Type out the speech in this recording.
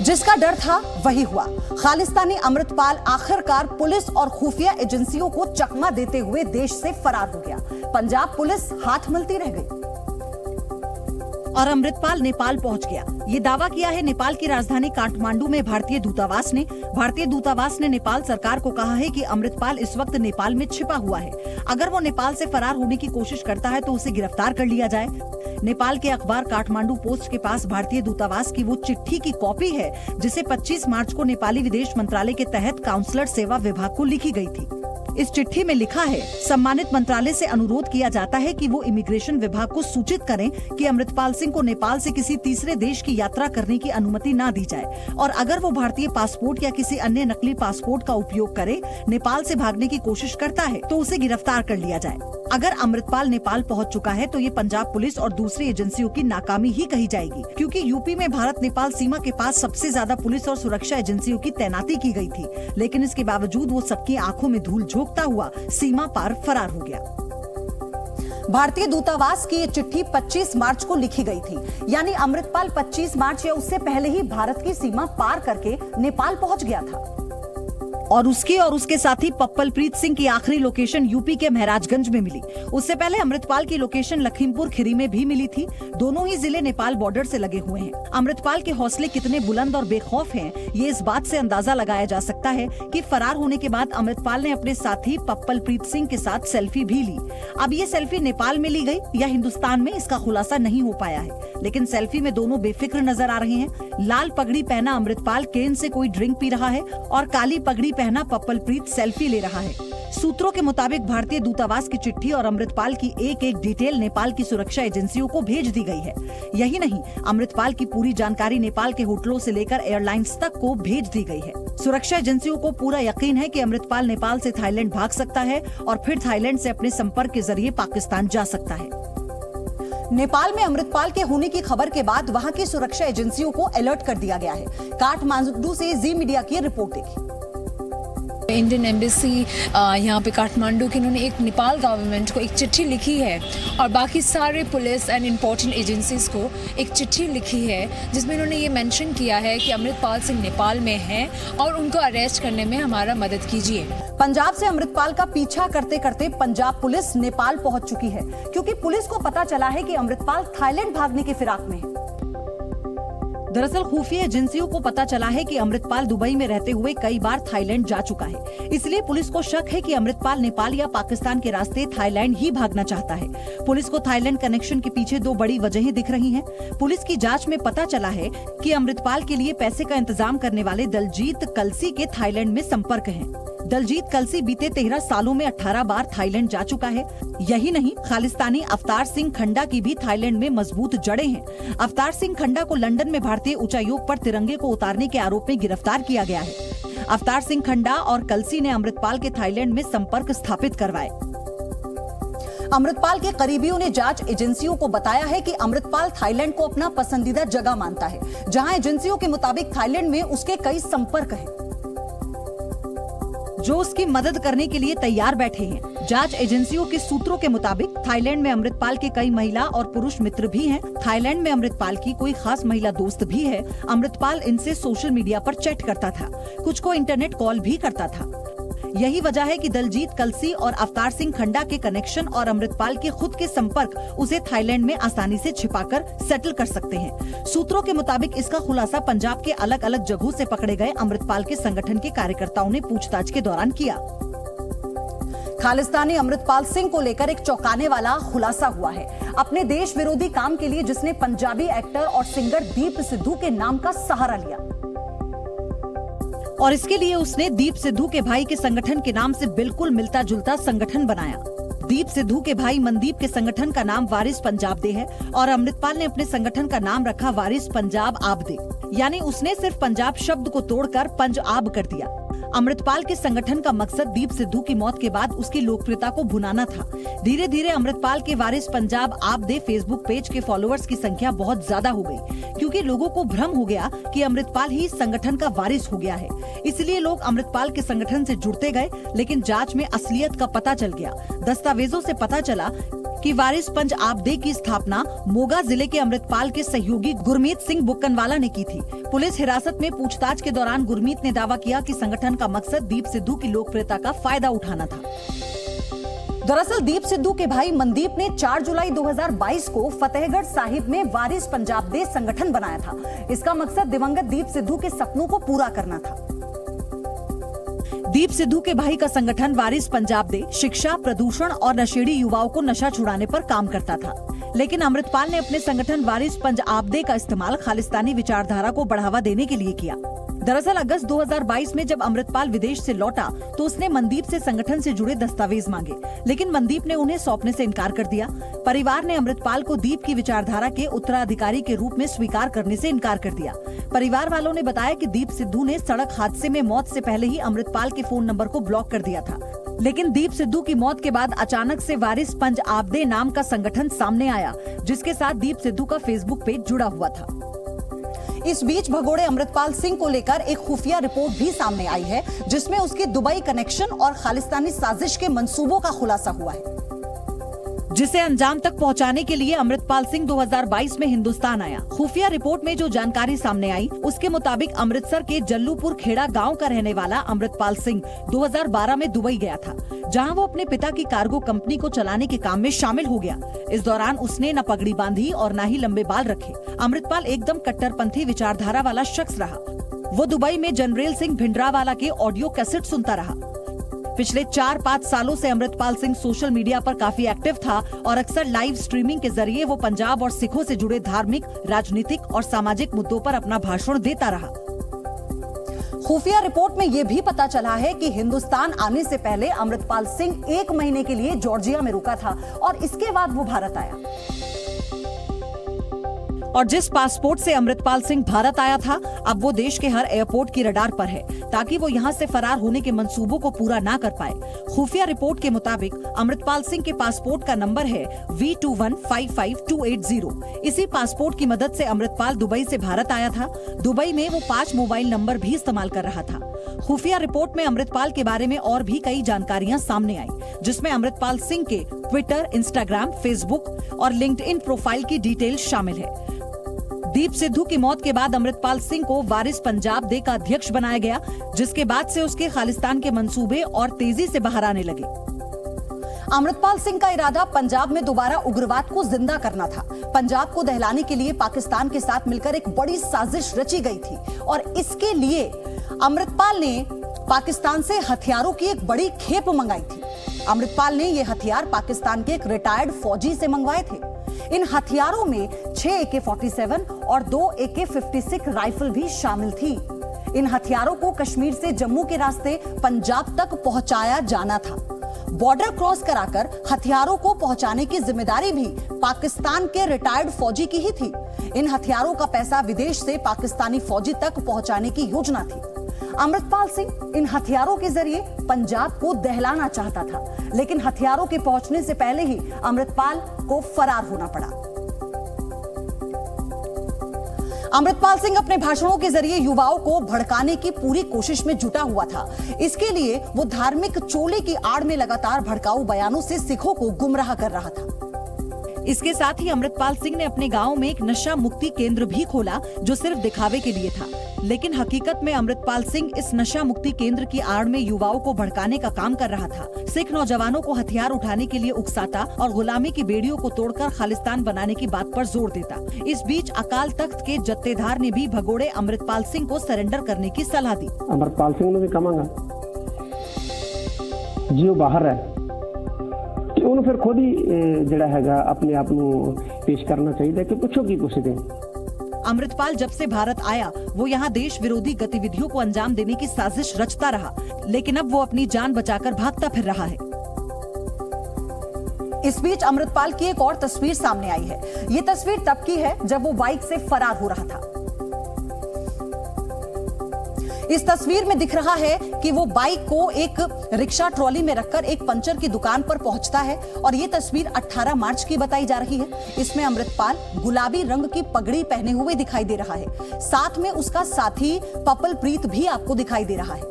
जिसका डर था वही हुआ। खालिस्तानी अमृतपाल आखिरकार पुलिस और खुफिया एजेंसियों को चकमा देते हुए देश से फरार हो गया। पंजाब पुलिस हाथ मलती रह गई और अमृतपाल नेपाल पहुंच गया। ये दावा किया है नेपाल की राजधानी काठमांडू में भारतीय दूतावास ने। भारतीय दूतावास ने नेपाल सरकार को कहा है कि अमृतपाल इस वक्त नेपाल में छिपा हुआ है। अगर वो नेपाल से फरार होने की कोशिश करता है तो उसे गिरफ्तार कर लिया जाए। नेपाल के अखबार काठमांडू पोस्ट के पास भारतीय दूतावास की वो चिट्ठी की कॉपी है जिसे 25 मार्च को नेपाली विदेश मंत्रालय के तहत काउंसलर सेवा विभाग को लिखी गई थी। इस चिट्ठी में लिखा है, सम्मानित मंत्रालय से अनुरोध किया जाता है कि वो इमिग्रेशन विभाग को सूचित करें कि अमृतपाल सिंह को नेपाल से किसी तीसरे देश की यात्रा करने की अनुमति न दी जाए और अगर वो भारतीय पासपोर्ट या किसी अन्य नकली पासपोर्ट का उपयोग करे नेपाल से भागने की कोशिश करता है तो उसे गिरफ्तार कर लिया जाए। अगर अमृतपाल नेपाल पहुंच चुका है तो ये पंजाब पुलिस और दूसरी एजेंसियों की नाकामी ही कही जाएगी, क्योंकि यूपी में भारत नेपाल सीमा के पास सबसे ज्यादा पुलिस और सुरक्षा एजेंसियों की तैनाती की गई थी, लेकिन इसके बावजूद वो सबकी आंखों में धूल झोंकता हुआ सीमा पार फरार हो गया। भारतीय दूतावास की ये चिट्ठी 25 मार्च को लिखी गई थी, यानी अमृतपाल 25 मार्च या उससे पहले ही भारत की सीमा पार करके नेपाल पहुंच गया था। और उसकी और उसके साथी पप्पलप्रीत सिंह की आखिरी लोकेशन यूपी के महराजगंज में मिली। उससे पहले अमृतपाल की लोकेशन लखीमपुर खीरी में भी मिली थी। दोनों ही जिले नेपाल बॉर्डर से लगे हुए हैं। अमृतपाल के हौसले कितने बुलंद और बेखौफ हैं, ये इस बात से अंदाजा लगाया जा सकता है कि फरार होने के बाद अमृतपाल ने अपने साथी पप्पलप्रीत सिंह के साथ सेल्फी भी ली। अब ये सेल्फी नेपाल में ली गई या हिंदुस्तान में, इसका खुलासा नहीं हो पाया है, लेकिन सेल्फी में दोनों बेफिक्र नजर आ रहे हैं। लाल पगड़ी पहना अमृतपाल केन से कोई ड्रिंक पी रहा है और काली पगड़ी पहना पप्पलप्रीत सेल्फी ले रहा है। सूत्रों के मुताबिक भारतीय दूतावास की चिट्ठी और अमृतपाल की एक एक डिटेल नेपाल की सुरक्षा एजेंसियों को भेज दी गई है। यही नहीं, अमृतपाल की पूरी जानकारी नेपाल के होटलों से लेकर एयरलाइंस तक को भेज दी गई है। सुरक्षा एजेंसियों को पूरा यकीन है कि अमृतपाल नेपाल से थाईलैंड भाग सकता है और फिर थाईलैंड से अपने संपर्क के जरिए पाकिस्तान जा सकता है। नेपाल में अमृतपाल के होने की खबर के बाद वहां की सुरक्षा एजेंसियों को अलर्ट कर दिया गया है। काठमांडू से जी मीडिया की रिपोर्ट देखी। इंडियन एम्बेसी यहाँ पे काठमांडू की, इन्होंने एक नेपाल गवर्नमेंट को एक चिट्ठी लिखी है और बाकी सारे पुलिस एंड इम्पोर्टेंट एजेंसीज को एक चिट्ठी लिखी है जिसमें इन्होंने ये मेंशन किया है कि अमृतपाल सिंह नेपाल में हैं और उनको अरेस्ट करने में हमारा मदद कीजिए। पंजाब से अमृतपाल का पीछा करते करते पंजाब पुलिस नेपाल पहुंच चुकी है, क्योंकि पुलिस को पता चला है कि अमृतपाल थाईलैंड भागने की फिराक में है। दरअसल खुफिया एजेंसियों को पता चला है कि अमृतपाल दुबई में रहते हुए कई बार थाईलैंड जा चुका है, इसलिए पुलिस को शक है कि अमृतपाल नेपाल या पाकिस्तान के रास्ते थाईलैंड ही भागना चाहता है। पुलिस को थाईलैंड कनेक्शन के पीछे दो बड़ी वजहें दिख रही हैं। पुलिस की जांच में पता चला है कि अमृतपाल के लिए पैसे का इंतजाम करने वाले दलजीत कलसी के थाईलैंड में संपर्क है। दलजीत कलसी बीते 13 सालों में 18 बार थाईलैंड जा चुका है। यही नहीं, खालिस्तानी अवतार सिंह खंडा की भी थाईलैंड में मजबूत जड़ें हैं। अवतार सिंह खंडा को लंदन में भारतीय उच्चायोग पर तिरंगे को उतारने के आरोप में गिरफ्तार किया गया है। अवतार सिंह खंडा और कलसी ने अमृतपाल के थाईलैंड में संपर्क स्थापित करवाए। अमृतपाल के करीबियों ने जांच एजेंसियों को बताया है कि अमृतपाल थाईलैंड को अपना पसंदीदा जगह मानता है, जहां एजेंसियों के मुताबिक थाईलैंड में उसके कई संपर्क हैं जो उसकी मदद करने के लिए तैयार बैठे हैं। जांच एजेंसियों के सूत्रों के मुताबिक थाईलैंड में अमृतपाल के कई महिला और पुरुष मित्र भी हैं। थाईलैंड में अमृतपाल की कोई खास महिला दोस्त भी है। अमृतपाल इनसे सोशल मीडिया पर चैट करता था, कुछ को इंटरनेट कॉल भी करता था। यही वजह है कि दलजीत कलसी और अवतार सिंह खंडा के कनेक्शन और अमृतपाल के खुद के संपर्क उसे थाईलैंड में आसानी से छिपाकर सेटल कर सकते हैं। सूत्रों के मुताबिक इसका खुलासा पंजाब के अलग अलग जगहों से पकड़े गए अमृतपाल के संगठन के कार्यकर्ताओं ने पूछताछ के दौरान किया। खालिस्तानी अमृतपाल सिंह को लेकर एक चौंकाने वाला खुलासा हुआ है। अपने देश विरोधी काम के लिए जिसने पंजाबी एक्टर और सिंगर दीप सिद्धू के नाम का सहारा लिया और इसके लिए उसने दीप सिद्धू के भाई के संगठन के नाम से बिल्कुल मिलता जुलता संगठन बनाया। दीप सिद्धू के भाई मनदीप के संगठन का नाम वारिस पंजाब दे है और अमृतपाल ने अपने संगठन का नाम रखा वारिस पंजाब आप दे, यानी उसने सिर्फ पंजाब शब्द को तोड़कर पंजाब कर दिया। अमृतपाल के संगठन का मकसद दीप सिद्धू की मौत के बाद उसकी लोकप्रियता को भुनाना था। धीरे धीरे अमृतपाल के वारिस पंजाब आप दे फेसबुक पेज के फॉलोअर्स की संख्या बहुत ज्यादा हो गई, क्योंकि लोगों को भ्रम हो गया कि अमृतपाल ही संगठन का वारिस हो गया है। इसलिए लोग अमृतपाल के संगठन से जुड़ते गए, लेकिन जांच में असलियत का पता चल गया। दस्तावेजों से पता चला कि वारिस पंज आपदे की स्थापना मोगा जिले के अमृतपाल के सहयोगी गुरमीत सिंह बुक्कनवाला ने की थी। पुलिस हिरासत में पूछताछ के दौरान गुरमीत ने दावा किया कि संगठन का मकसद दीप सिद्धू की लोकप्रियता का फायदा उठाना था। दरअसल दीप सिद्धू के भाई मनदीप ने 4 जुलाई 2022 को फतेहगढ़ साहिब में वारिस पंजाब दे संगठन बनाया था। इसका मकसद दिवंगत दीप सिद्धू के सपनों को पूरा करना था। दीप सिद्धू के भाई का संगठन वारिस पंजाब दे शिक्षा, प्रदूषण और नशेड़ी युवाओं को नशा छुड़ाने पर काम करता था, लेकिन अमृतपाल ने अपने संगठन वारिस पंज आपदे का इस्तेमाल खालिस्तानी विचारधारा को बढ़ावा देने के लिए किया। दरअसल अगस्त 2022 में जब अमृतपाल विदेश से लौटा तो उसने मनदीप से संगठन से जुड़े दस्तावेज मांगे, लेकिन मनदीप ने उन्हें सौंपने से इनकार कर दिया। परिवार ने अमृतपाल को दीप की विचारधारा के उत्तराधिकारी के रूप में स्वीकार करने से इनकार कर दिया। परिवार वालों ने बताया कि दीप सिद्धू ने सड़क हादसे में मौत से पहले ही अमृतपाल के फोन नंबर को ब्लॉक कर दिया था, लेकिन दीप सिद्धू की मौत के बाद अचानक से वारिस पंज आपदे नाम का संगठन सामने आया, जिसके साथ दीप सिद्धू का फेसबुक पेज जुड़ा हुआ था। इस बीच भगोड़े अमृतपाल सिंह को लेकर एक खुफिया रिपोर्ट भी सामने आई है, जिसमें उसके दुबई कनेक्शन और खालिस्तानी साजिश के मंसूबों का खुलासा हुआ है, जिसे अंजाम तक पहुंचाने के लिए अमृतपाल सिंह 2022 में हिंदुस्तान आया। खुफिया रिपोर्ट में जो जानकारी सामने आई उसके मुताबिक अमृतसर के जल्लूपुर खेड़ा गांव का रहने वाला अमृतपाल सिंह 2012 में दुबई गया था, जहां वो अपने पिता की कार्गो कंपनी को चलाने के काम में शामिल हो गया। इस दौरान उसने न पगड़ी बांधी और न ही लंबे बाल रखे। अमृतपाल एकदम कट्टरपंथी विचारधारा वाला शख्स रहा। वो दुबई में जनरल सिंह भिंडरावाला के ऑडियो कैसेट सुनता रहा। पिछले 4-5 सालों से अमृतपाल सिंह सोशल मीडिया पर काफी एक्टिव था और अक्सर लाइव स्ट्रीमिंग के जरिए वो पंजाब और सिखों से जुड़े धार्मिक, राजनीतिक और सामाजिक मुद्दों पर अपना भाषण देता रहा। खुफिया रिपोर्ट में ये भी पता चला है कि हिंदुस्तान आने से पहले अमृतपाल सिंह 1 महीने के लिए जॉर्जिया में रुका था और इसके बाद वो भारत आया। और जिस पासपोर्ट से अमृतपाल सिंह भारत आया था, अब वो देश के हर एयरपोर्ट की रडार पर है, ताकि वो यहाँ से फरार होने के मंसूबों को पूरा ना कर पाए। खुफिया रिपोर्ट के मुताबिक अमृतपाल सिंह के पासपोर्ट का नंबर है V2155280। इसी पासपोर्ट की मदद से अमृतपाल दुबई से भारत आया था। दुबई में वो 5 मोबाइल नंबर भी इस्तेमाल कर रहा था। खुफिया रिपोर्ट में अमृतपाल के बारे में और भी कई जानकारियां सामने आई, जिसमें अमृतपाल सिंह के ट्विटर, इंस्टाग्राम, फेसबुक और लिंक्डइन प्रोफाइल की डिटेल शामिल है। दीप सिद्धू की मौत के बाद अमृतपाल सिंह को वारिस पंजाब दे का अध्यक्ष बनाया गया, जिसके बाद से उसके खालिस्तान के मंसूबे और तेजी से बाहर आने लगे। अमृतपाल सिंह का इरादा पंजाब में दोबारा उग्रवाद को जिंदा करना था। पंजाब को दहलाने के लिए पाकिस्तान के साथ मिलकर एक बड़ी साजिश रची गई थी और इसके लिए अमृतपाल ने पाकिस्तान से हथियारों की एक बड़ी खेप मंगाई थी। अमृतपाल ने ये हथियार पाकिस्तान के एक रिटायर्ड फौजी से मंगवाए थे। इन हथियारों में 6 AK-47 और 2 AK-56 राइफल भी शामिल थी। इन हथियारों को कश्मीर से जम्मू के रास्ते पंजाब तक पहुंचाया जाना था। बॉर्डर क्रॉस कराकर हथियारों को पहुंचाने की जिम्मेदारी भी पाकिस्तान के रिटायर्ड फौजी की ही थी। इन हथियारों का पैसा विदेश से पाकिस्तानी फौजी तक पहुंचाने की योजना थी। अमृतपाल सिंह इन हथियारों के जरिए पंजाब को दहलाना चाहता था, लेकिन हथियारों के पहुंचने से पहले ही अमृतपाल को फरार होना पड़ा। अमृतपाल सिंह अपने भाषणों के जरिए युवाओं को भड़काने की पूरी कोशिश में जुटा हुआ था। इसके लिए वो धार्मिक चोले की आड़ में लगातार भड़काऊ बयानों से सिखों को गुमराह कर रहा था। इसके साथ ही अमृतपाल सिंह ने अपने गांव में एक नशा मुक्ति केंद्र भी खोला, जो सिर्फ दिखावे के लिए था, लेकिन हकीकत में अमृतपाल सिंह इस नशा मुक्ति केंद्र की आड़ में युवाओं को भड़काने का काम कर रहा था। सिख नौजवानों को हथियार उठाने के लिए उकसाता और गुलामी की बेड़ियों को तोड़कर खालिस्तान बनाने की बात पर जोर देता। इस बीच अकाल तख्त के जत्थेदार ने भी भगोड़े अमृतपाल सिंह को सरेंडर करने की सलाह दी। अमृतपाल सिंह ने भी कहांगा जी वो बाहर है, ਉਹਨੂੰ ਫਿਰ खुद ही ਜਿਹੜਾ ਹੈਗਾ अपने आप ਨੂੰ पेश करना चाहिए कि पूछो की पुछदे। अमृतपाल जब से भारत आया वो यहाँ देश विरोधी गतिविधियों को अंजाम देने की साजिश रचता रहा, लेकिन अब वो अपनी जान बचाकर भागता फिर रहा है। इस बीच अमृतपाल की एक और तस्वीर सामने आई है। ये तस्वीर तब की है जब वो बाइक से फरार हो रहा था। इस तस्वीर में दिख रहा है कि वो बाइक को एक रिक्शा ट्रॉली में रखकर एक पंचर की दुकान पर पहुंचता है और ये तस्वीर 18 मार्च की बताई जा रही है। इसमें अमृतपाल गुलाबी रंग की पगड़ी पहने हुए दिखाई दे रहा है। साथ में उसका साथी पपलप्रीत भी आपको दिखाई दे रहा है।